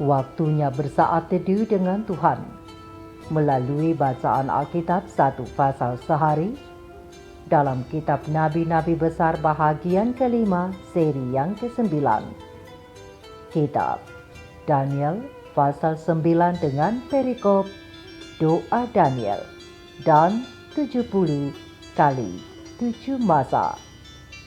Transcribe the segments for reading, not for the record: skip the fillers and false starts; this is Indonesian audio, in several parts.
Waktunya bersaat teduh dengan Tuhan melalui bacaan Alkitab 1 pasal sehari dalam kitab Nabi-Nabi Besar bahagian kelima seri yang ke-9. Kitab Daniel pasal 9 dengan perikop doa Daniel dan 70 kali 7 masa.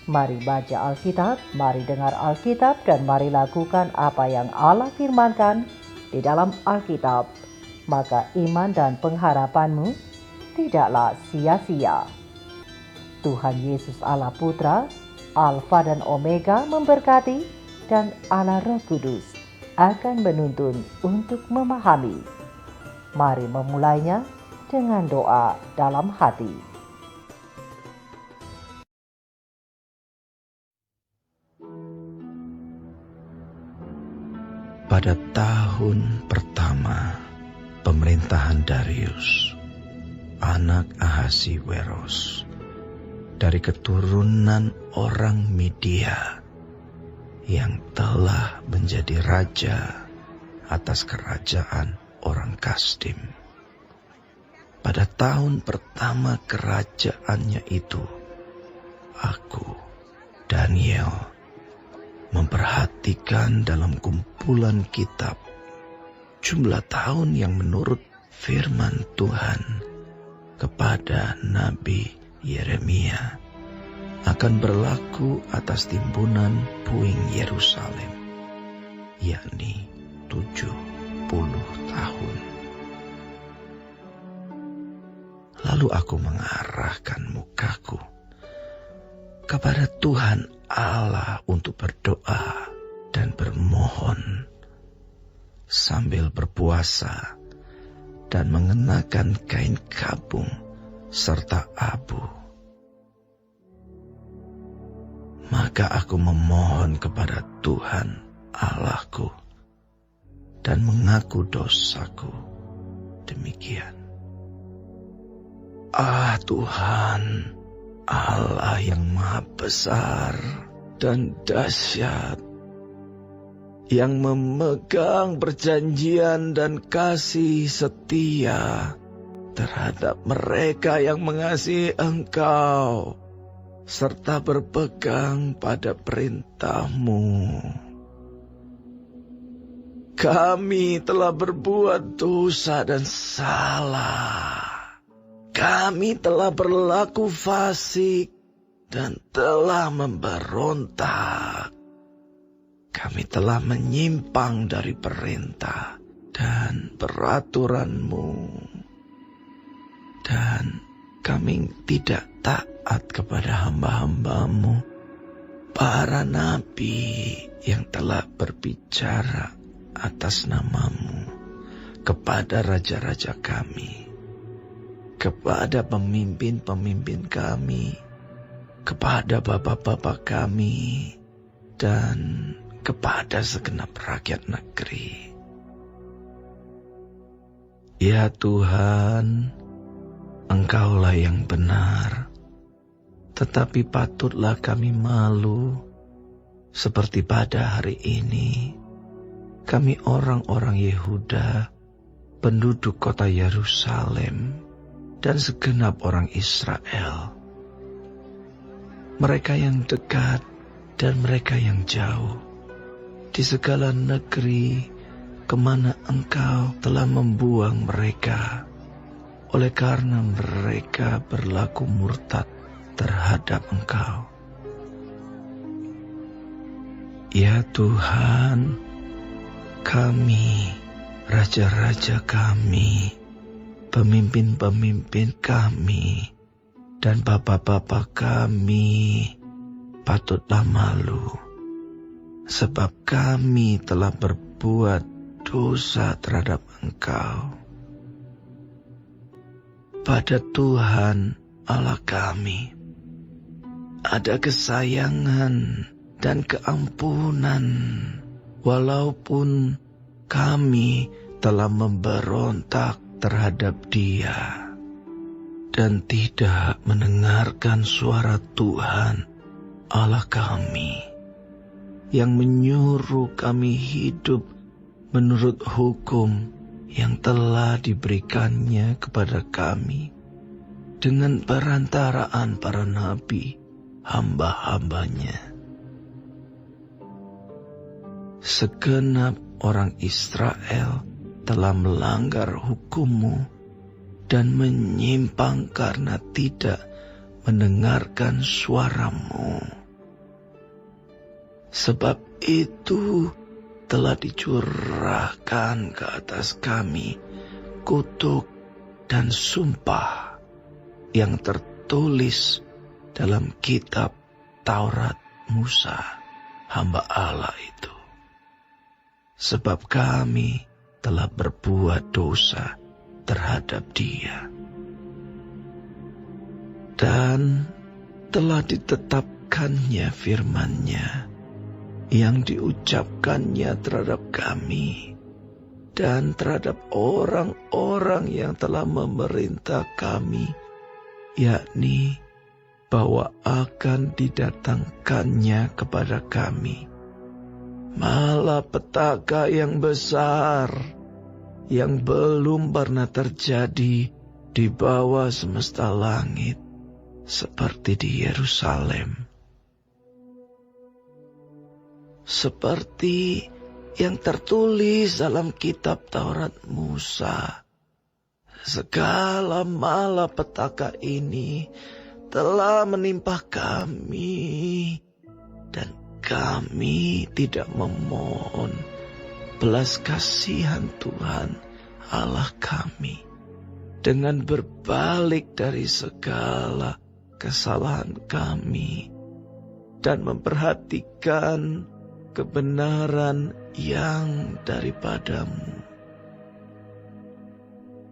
Mari baca Alkitab, mari dengar Alkitab, dan mari lakukan apa yang Allah firmankan di dalam Alkitab. Maka iman dan pengharapanmu tidaklah sia-sia. Tuhan Yesus Allah Putra, Alfa dan Omega memberkati, dan Allah Roh Kudus akan menuntun untuk memahami. Mari memulainya dengan doa dalam hati. Pada tahun pertama pemerintahan Darius, anak Ahasiweros, dari keturunan orang Media yang telah menjadi raja atas kerajaan orang Kasdim. Pada tahun pertama kerajaannya itu, aku, Daniel, memperhatikan dalam kumpulan kitab jumlah tahun yang menurut firman Tuhan kepada Nabi Yeremia akan berlaku atas timbunan puing Yerusalem, yakni 70 tahun. Lalu aku mengarahkan mukaku kepada Tuhan Allah untuk berdoa dan bermohon sambil berpuasa dan mengenakan kain kabung serta abu. Maka aku memohon kepada Tuhan Allahku dan mengaku dosaku demikian. Tuhan, Allah yang maha besar dan dahsyat, yang memegang perjanjian dan kasih setia terhadap mereka yang mengasihi Engkau, serta berpegang pada perintah-Mu. Kami telah berbuat dosa dan salah. Kami telah berlaku fasik dan telah memberontak. Kami telah menyimpang dari perintah dan peraturan-Mu. Dan kami tidak taat kepada hamba-hamba-Mu, para nabi yang telah berbicara atas nama-Mu kepada raja-raja kami, kepada pemimpin-pemimpin kami, kepada bapak-bapak kami, dan kepada segenap rakyat negeri. Ya Tuhan, Engkaulah yang benar, tetapi patutlah kami malu seperti pada hari ini. Kami orang-orang Yehuda, penduduk kota Yerusalem, dan segenap orang Israel, mereka yang dekat dan mereka yang jauh, di segala negeri kemana Engkau telah membuang mereka, oleh karena mereka berlaku murtad terhadap Engkau. Ya Tuhan, kami, raja-raja kami, pemimpin-pemimpin kami, dan bapak-bapak kami patutlah malu, sebab kami telah berbuat dosa terhadap Engkau. Pada Tuhan Allah kami ada kesayangan dan keampunan, walaupun kami telah memberontak terhadap Dia dan tidak mendengarkan suara Tuhan Allah kami yang menyuruh kami hidup menurut hukum yang telah diberikannya kepada kami dengan perantaraan para nabi, hamba-hambanya. Segenap orang Israel telah melanggar hukum-Mu dan menyimpang karena tidak mendengarkan suara-Mu. Sebab itu telah dicurahkan ke atas kami kutuk dan sumpah yang tertulis dalam kitab Taurat Musa, hamba Allah itu. Sebab kami telah berbuat dosa terhadap Dia. Dan telah ditetapkannya firman-Nya yang diucapkannya terhadap kami dan terhadap orang-orang yang telah memerintah kami, yakni bahwa akan didatangkannya kepada kami malapetaka yang besar yang belum pernah terjadi di bawah semesta langit seperti di Yerusalem. Seperti yang tertulis dalam kitab Taurat Musa, segala malapetaka ini telah menimpa kami, dan kami tidak memohon belas kasihan Tuhan Allah kami dengan berbalik dari segala kesalahan kami dan memperhatikan kebenaran yang daripada-Mu.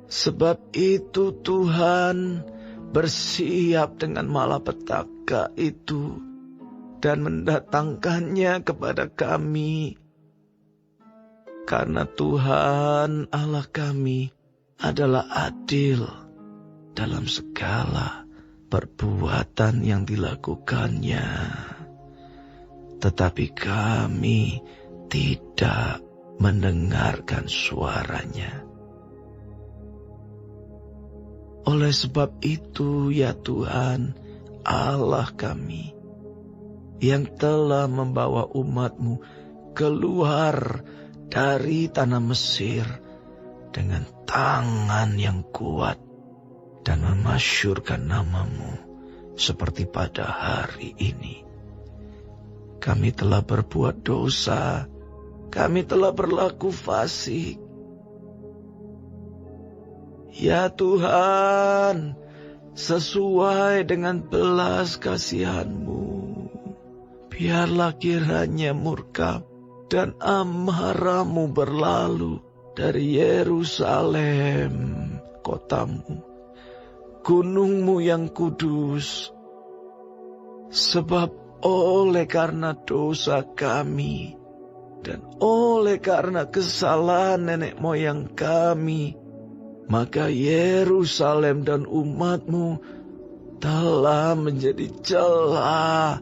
Sebab itu Tuhan bersiap dengan malapetaka itu dan mendatangkannya kepada kami. Karena Tuhan Allah kami adalah adil dalam segala perbuatan yang dilakukannya. Tetapi kami tidak mendengarkan suara-Nya. Oleh sebab itu, ya Tuhan, Allah kami, yang telah membawa umat-Mu keluar dari tanah Mesir dengan tangan yang kuat dan memasyurkan nama-Mu seperti pada hari ini. Kami telah berbuat dosa, kami telah berlaku fasik. Ya Tuhan, sesuai dengan belas kasihan-Mu, biarlah kiranya murka dan amarah-Mu berlalu dari Yerusalem, kota-Mu, gunung-Mu yang kudus. Sebab oleh karena dosa kami dan oleh karena kesalahan nenek moyang kami, maka Yerusalem dan umat-Mu telah menjadi celah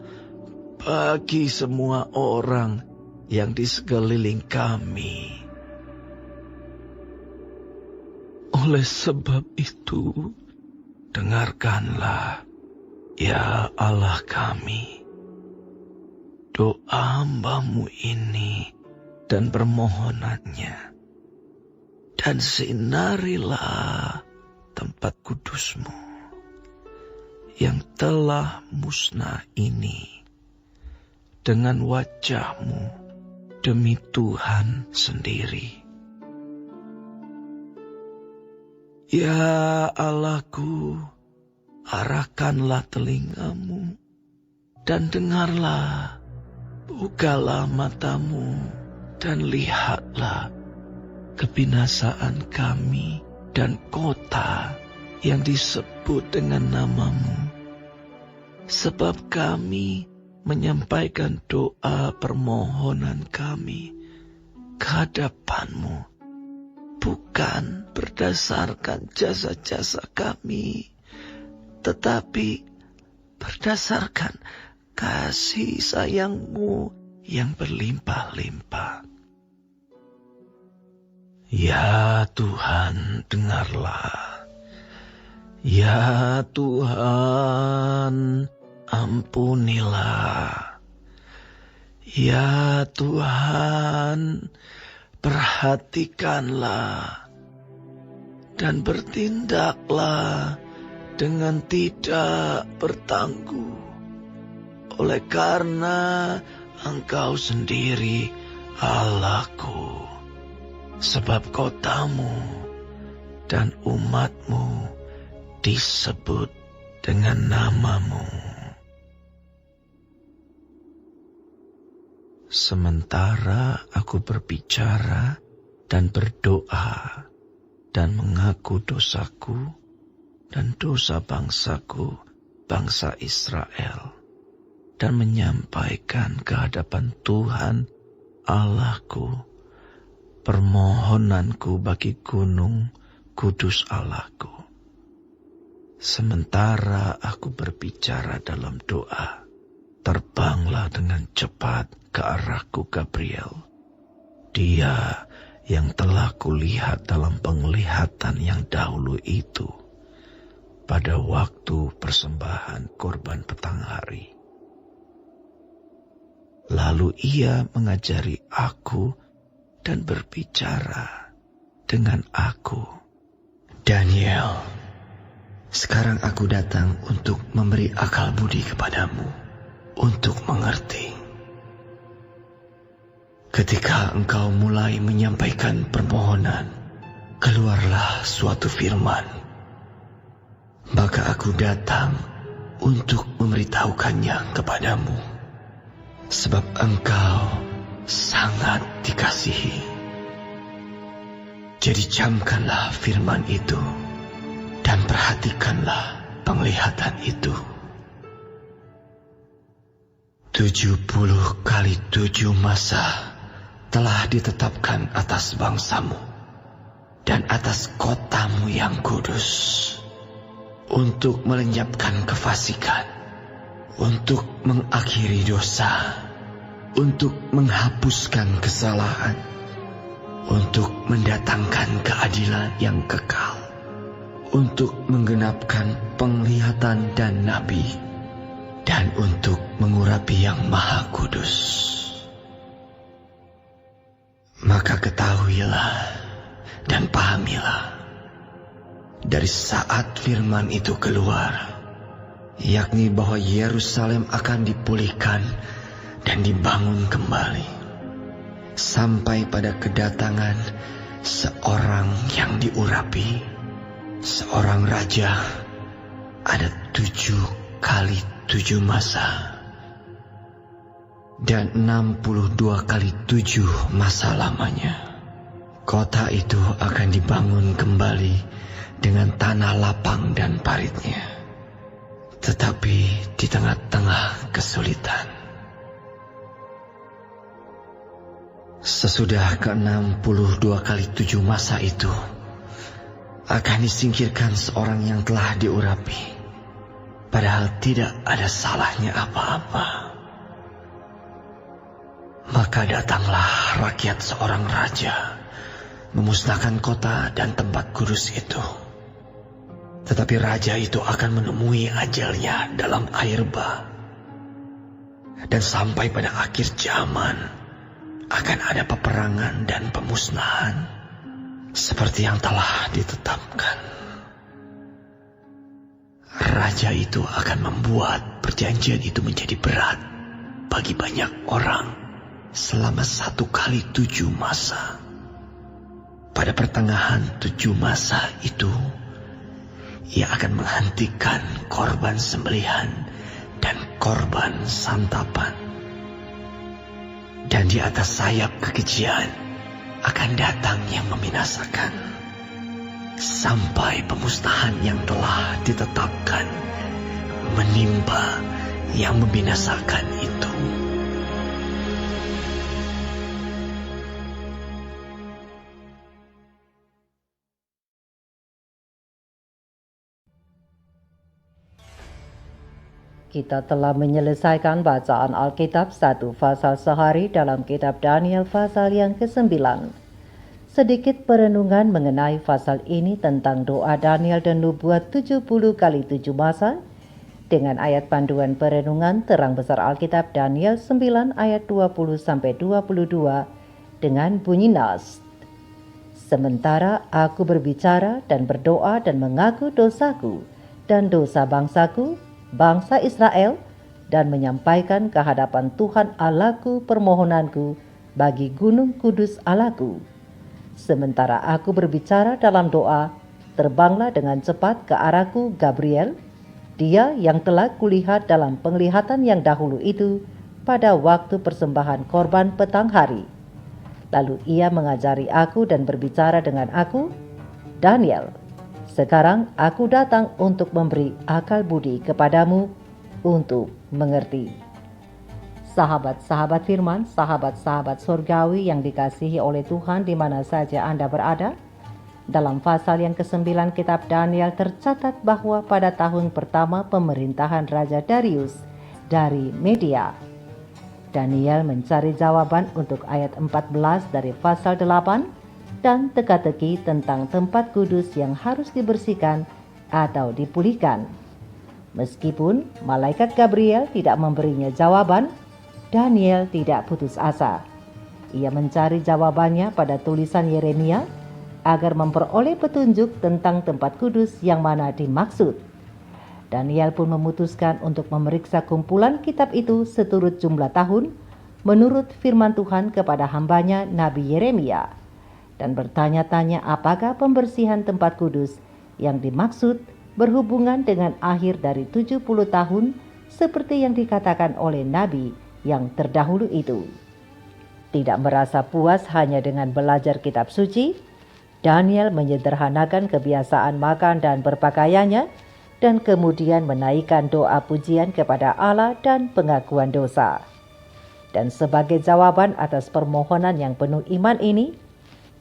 bagi semua orang yang di sekeliling kami. Oleh sebab itu, dengarkanlah, ya Allah kami, doa hamba-Mu ini dan permohonannya, dan sinarilah tempat kudus-Mu yang telah musnah ini dengan wajah-Mu demi Tuhan sendiri. Ya Allahku, arahkanlah telinga-Mu dan dengarlah. Bukalah mata-Mu dan lihatlah kebinasaan kami dan kota yang disebut dengan nama-Mu. Sebab kami menyampaikan doa permohonan kami ke hadapan-Mu, bukan berdasarkan jasa-jasa kami, tetapi berdasarkan kasih sayang-Mu yang berlimpah-limpah. Ya Tuhan, dengarlah. Ya Tuhan, ampunilah. Ya Tuhan, perhatikanlah dan bertindaklah dengan tidak bertangguh, oleh karena Engkau sendiri Allahku, sebab kotamu dan umatmu disebut dengan namamu. Sementara aku berbicara dan berdoa dan mengaku dosaku dan dosa bangsaku, bangsa Israel, dan menyampaikan ke hadapan Tuhan Allahku permohonanku bagi gunung kudus Allahku. Sementara aku berbicara dalam doa, terbanglah dengan cepat ke arahku Gabriel. Dia yang telah kulihat dalam penglihatan yang dahulu itu, pada waktu persembahan korban petang hari. Lalu ia mengajari aku dan berbicara dengan aku. Daniel, sekarang aku datang untuk memberi akal budi kepadamu, untuk mengerti. Ketika engkau mulai menyampaikan permohonan, keluarlah suatu firman. Maka aku datang untuk memberitahukannya kepadamu, sebab engkau sangat dikasihi. Jadi camkanlah firman itu, dan perhatikanlah penglihatan itu. 70 kali 7 masa telah ditetapkan atas bangsamu dan atas kotamu yang kudus, untuk melenyapkan kefasikan, untuk mengakhiri dosa, untuk menghapuskan kesalahan, untuk mendatangkan keadilan yang kekal, untuk menggenapkan penglihatan dan nabi, dan untuk mengurapi yang maha kudus. Maka ketahuilah dan pahamilah, dari saat firman itu keluar, yakni bahwa Yerusalem akan dipulihkan dan dibangun kembali, sampai pada kedatangan seorang yang diurapi, seorang raja, ada 7 kali 7 masa, dan 62 kali 7 masa lamanya. Kota itu akan dibangun kembali dengan tanah lapang dan paritnya, tetapi di tengah-tengah kesulitan. Sesudah ke-62 kali 7 masa itu, akan disingkirkan seorang yang telah diurapi, padahal tidak ada salahnya apa-apa. Maka datanglah rakyat seorang raja, memusnahkan kota dan tempat kudus itu. Tetapi raja itu akan menemui ajalnya dalam air bah. Dan sampai pada akhir zaman, akan ada peperangan dan pemusnahan, seperti yang telah ditetapkan. Raja itu akan membuat perjanjian itu menjadi berat bagi banyak orang selama 1 kali 7 masa. Pada pertengahan 7 masa itu, ia akan menghentikan korban sembelihan dan korban santapan. Dan di atas sayap kekejian akan datang yang membinasakan, sampai pemusnahan yang telah ditetapkan menimpa yang membinasakan itu. Kita telah menyelesaikan bacaan Alkitab 1 pasal sehari dalam kitab Daniel pasal yang ke-9. Sedikit perenungan mengenai pasal ini tentang doa Daniel dan nubuat 70 kali 7 masa dengan ayat panduan perenungan terang besar Alkitab Daniel 9 ayat 20-22 dengan bunyi nas. Sementara aku berbicara dan berdoa dan mengaku dosaku dan dosa bangsaku, bangsa Israel, dan menyampaikan ke hadapan Tuhan Allahku permohonanku bagi gunung kudus Allahku. Sementara aku berbicara dalam doa, terbanglah dengan cepat ke arahku Gabriel, dia yang telah kulihat dalam penglihatan yang dahulu itu pada waktu persembahan korban petang hari. Lalu ia mengajari aku dan berbicara dengan aku, Daniel, sekarang aku datang untuk memberi akal budi kepadamu untuk mengerti. Sahabat-sahabat firman, sahabat-sahabat surgawi yang dikasihi oleh Tuhan di mana saja Anda berada, dalam pasal yang ke-9 kitab Daniel tercatat bahwa pada tahun pertama pemerintahan Raja Darius dari Media, Daniel mencari jawaban untuk ayat 14 dari pasal 8 dan teka-teki tentang tempat kudus yang harus dibersihkan atau dipulihkan. Meskipun malaikat Gabriel tidak memberinya jawaban, Daniel tidak putus asa. Ia mencari jawabannya pada tulisan Yeremia agar memperoleh petunjuk tentang tempat kudus yang mana dimaksud. Daniel pun memutuskan untuk memeriksa kumpulan kitab itu seturut jumlah tahun menurut firman Tuhan kepada hambanya Nabi Yeremia dan bertanya-tanya apakah pembersihan tempat kudus yang dimaksud berhubungan dengan akhir dari 70 tahun seperti yang dikatakan oleh Nabi yang terdahulu itu. Tidak merasa puas hanya dengan belajar kitab suci, Daniel menyederhanakan kebiasaan makan dan berpakaiannya dan kemudian menaikkan doa pujian kepada Allah dan pengakuan dosa. Dan sebagai jawaban atas permohonan yang penuh iman ini,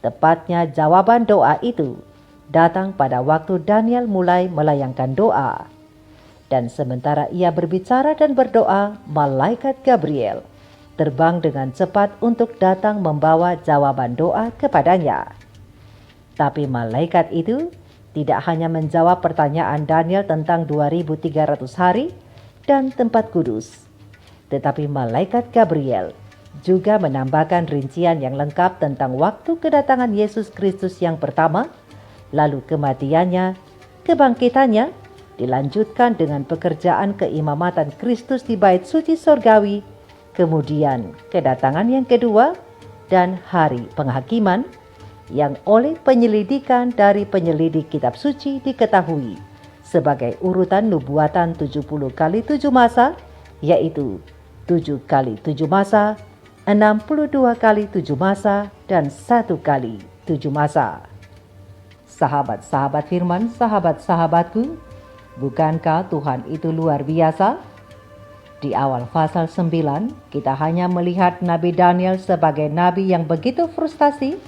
tepatnya jawaban doa itu datang pada waktu Daniel mulai melayangkan doa. Dan sementara ia berbicara dan berdoa, malaikat Gabriel terbang dengan cepat untuk datang membawa jawaban doa kepadanya. Tapi malaikat itu tidak hanya menjawab pertanyaan Daniel tentang 2300 hari dan tempat kudus, tetapi malaikat Gabriel juga menambahkan rincian yang lengkap tentang waktu kedatangan Yesus Kristus yang pertama, lalu kematiannya, kebangkitannya, dilanjutkan dengan pekerjaan keimamatan Kristus di bait suci sorgawi, kemudian kedatangan yang kedua, dan hari penghakiman yang oleh penyelidikan dari penyelidik kitab suci diketahui sebagai urutan nubuatan 70 kali 7 masa, yaitu 7 kali 7 masa, 62 kali 7 masa, dan 1 kali 7 masa. Sahabat-sahabat firman, sahabat-sahabatku, bukankah Tuhan itu luar biasa? Di awal pasal 9, kita hanya melihat Nabi Daniel sebagai nabi yang begitu frustasi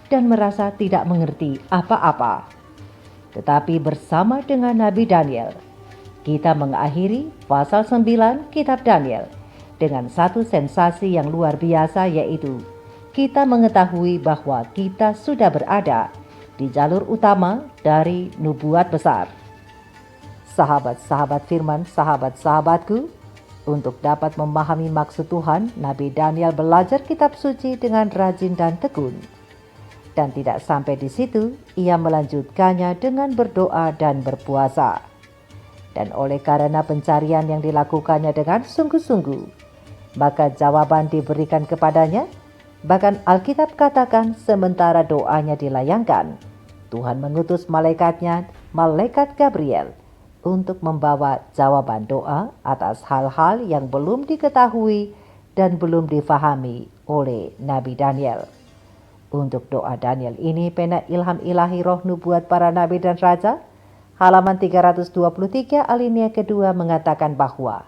dan merasa tidak mengerti apa-apa. Tetapi bersama dengan Nabi Daniel, kita mengakhiri pasal 9 kitab Daniel dengan satu sensasi yang luar biasa, yaitu kita mengetahui bahwa kita sudah berada di jalur utama dari nubuat besar. Sahabat-sahabat firman, sahabat-sahabatku, untuk dapat memahami maksud Tuhan, Nabi Daniel belajar kitab suci dengan rajin dan tekun. Dan tidak sampai di situ, ia melanjutkannya dengan berdoa dan berpuasa. Dan oleh karena pencarian yang dilakukannya dengan sungguh-sungguh, maka jawaban diberikan kepadanya. Bahkan Alkitab katakan sementara doanya dilayangkan, Tuhan mengutus malaikatnya, malaikat Gabriel, untuk membawa jawaban doa atas hal-hal yang belum diketahui dan belum difahami oleh Nabi Daniel. Untuk doa Daniel ini, pena ilham ilahi roh nubuat para nabi dan raja, halaman 323 alinea kedua mengatakan bahwa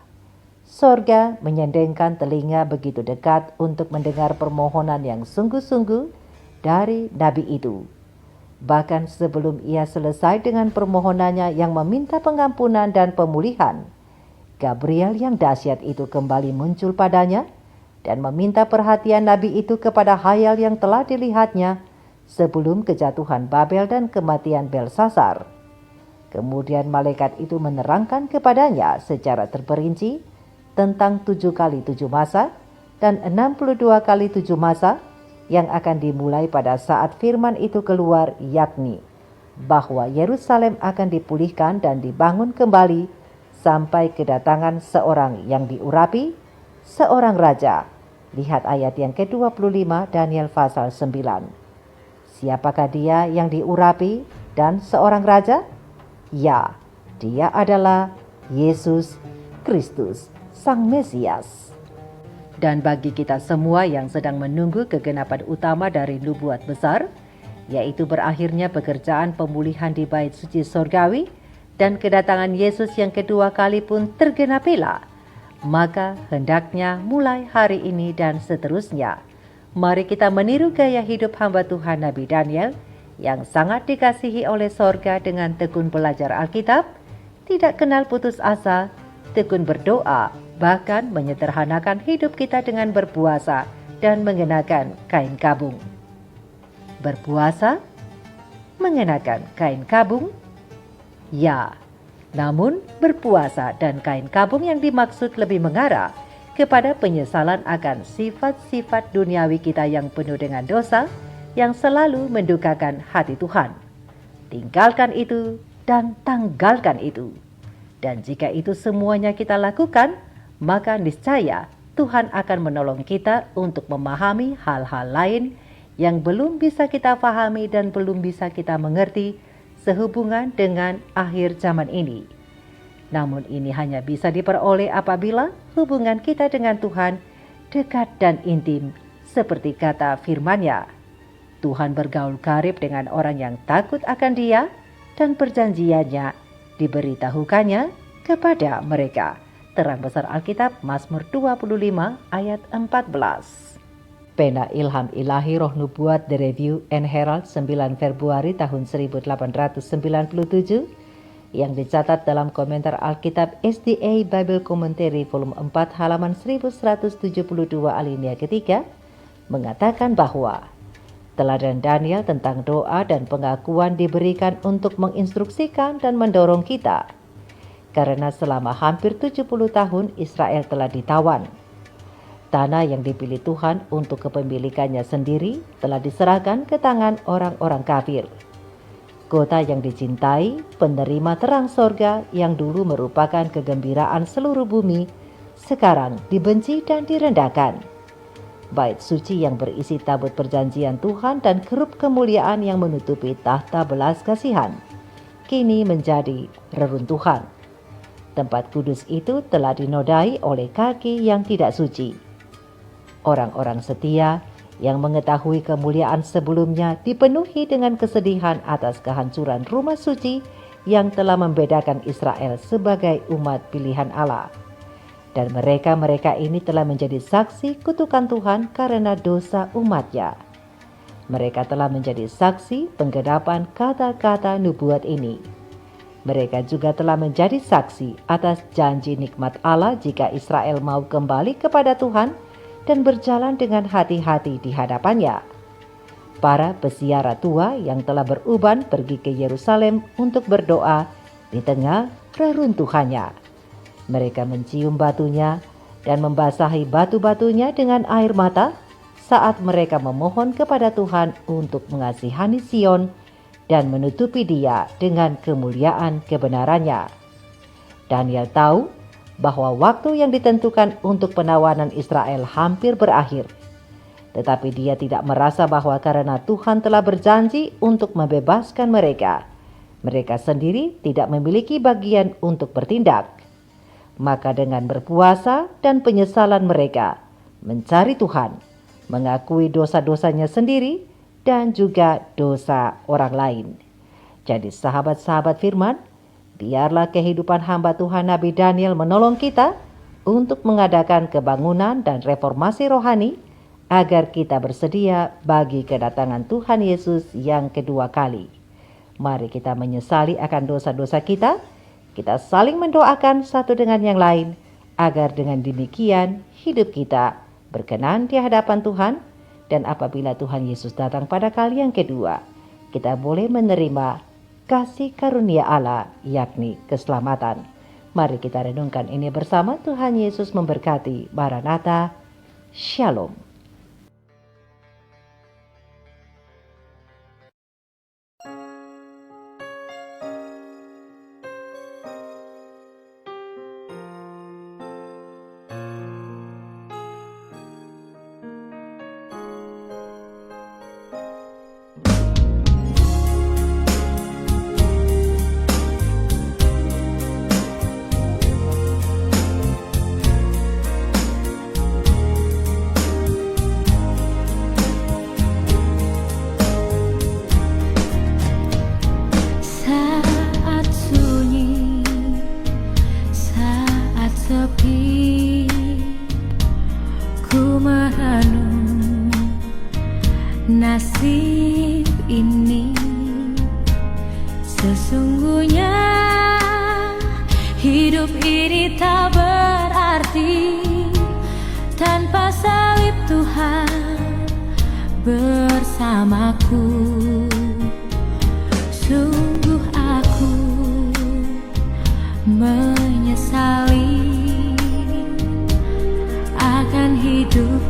sorga menyendengkan telinga begitu dekat untuk mendengar permohonan yang sungguh-sungguh dari nabi itu. Bahkan sebelum ia selesai dengan permohonannya yang meminta pengampunan dan pemulihan, Gabriel yang dahsyat itu kembali muncul padanya dan meminta perhatian nabi itu kepada hayal yang telah dilihatnya sebelum kejatuhan Babel dan kematian Belsasar. Kemudian malaikat itu menerangkan kepadanya secara terperinci tentang 7 kali 7 masa dan 62 kali 7 masa yang akan dimulai pada saat firman itu keluar, yakni bahwa Yerusalem akan dipulihkan dan dibangun kembali sampai kedatangan seorang yang diurapi, seorang raja. Lihat ayat yang ke-25 Daniel pasal 9. Siapakah dia yang diurapi dan seorang raja? Ya, dia adalah Yesus Kristus, Sang Mesias. Dan bagi kita semua yang sedang menunggu kegenapan utama dari nubuat besar, yaitu berakhirnya pekerjaan pemulihan di bait suci sorgawi dan kedatangan Yesus yang kedua kali pun tergenapilah, maka hendaknya mulai hari ini dan seterusnya, mari kita meniru gaya hidup hamba Tuhan Nabi Daniel yang sangat dikasihi oleh sorga dengan tekun belajar Alkitab, tidak kenal putus asa, tekun berdoa, bahkan menyederhanakan hidup kita dengan berpuasa dan mengenakan kain kabung. Berpuasa, mengenakan kain kabung? Ya, namun berpuasa dan kain kabung yang dimaksud lebih mengarah kepada penyesalan akan sifat-sifat duniawi kita yang penuh dengan dosa, yang selalu mendukakan hati Tuhan. Tinggalkan itu dan tanggalkan itu. Dan jika itu semuanya kita lakukan, maka niscaya Tuhan akan menolong kita untuk memahami hal-hal lain yang belum bisa kita pahami dan belum bisa kita mengerti sehubungan dengan akhir zaman ini. Namun ini hanya bisa diperoleh apabila hubungan kita dengan Tuhan dekat dan intim, seperti kata firman-Nya. Tuhan bergaul karib dengan orang yang takut akan Dia dan perjanjiannya diberitahukannya kepada mereka. Terang besar Alkitab, Mazmur 25 ayat 14. Pena Ilham Ilahi Roh Nubuat The Review and Herald 9 Februari tahun 1897 yang dicatat dalam komentar Alkitab SDA Bible Commentary volume 4 halaman 1172 alinea ketiga mengatakan bahwa teladan Daniel tentang doa dan pengakuan diberikan untuk menginstruksikan dan mendorong kita. Karena selama hampir 70 tahun Israel telah ditawan. Tanah yang dipilih Tuhan untuk kepemilikannya sendiri telah diserahkan ke tangan orang-orang kafir. Kota yang dicintai, penerima terang sorga yang dulu merupakan kegembiraan seluruh bumi, sekarang dibenci dan direndahkan. Bait suci yang berisi tabut perjanjian Tuhan dan kerup kemuliaan yang menutupi tahta belas kasihan, kini menjadi reruntuhan. Tempat kudus itu telah dinodai oleh kaki yang tidak suci. Orang-orang setia yang mengetahui kemuliaan sebelumnya dipenuhi dengan kesedihan atas kehancuran rumah suci yang telah membedakan Israel sebagai umat pilihan Allah. Dan mereka ini telah menjadi saksi kutukan Tuhan karena dosa umatnya. Mereka telah menjadi saksi penggenapan kata-kata nubuat ini. Mereka juga telah menjadi saksi atas janji nikmat Allah jika Israel mau kembali kepada Tuhan dan berjalan dengan hati-hati di hadapannya. Para peziarah tua yang telah beruban pergi ke Yerusalem untuk berdoa di tengah reruntuhannya. Mereka mencium batunya dan membasahi batu-batunya dengan air mata saat mereka memohon kepada Tuhan untuk mengasihani Sion dan menutupi dia dengan kemuliaan kebenarannya. Daniel tahu bahwa waktu yang ditentukan untuk penawanan Israel hampir berakhir. Tetapi dia tidak merasa bahwa karena Tuhan telah berjanji untuk membebaskan mereka, mereka sendiri tidak memiliki bagian untuk bertindak. Maka dengan berpuasa dan penyesalan mereka mencari Tuhan, mengakui dosa-dosanya sendiri dan juga dosa orang lain. Jadi sahabat-sahabat firman, biarlah kehidupan hamba Tuhan Nabi Daniel menolong kita untuk mengadakan kebangunan dan reformasi rohani agar kita bersedia bagi kedatangan Tuhan Yesus yang kedua kali. Mari kita menyesali akan dosa-dosa kita saling mendoakan satu dengan yang lain, agar dengan demikian hidup kita berkenan di hadapan Tuhan Dan apabila Tuhan Yesus datang pada kali yang kedua, kita boleh menerima kasih karunia Allah, yakni keselamatan. Mari kita renungkan ini bersama. Tuhan Yesus memberkati. Maranatha. Shalom. Nasib ini sesungguhnya, hidup ini tak berarti tanpa salib Tuhan bersamaku. Sungguh aku menyesali akan hidup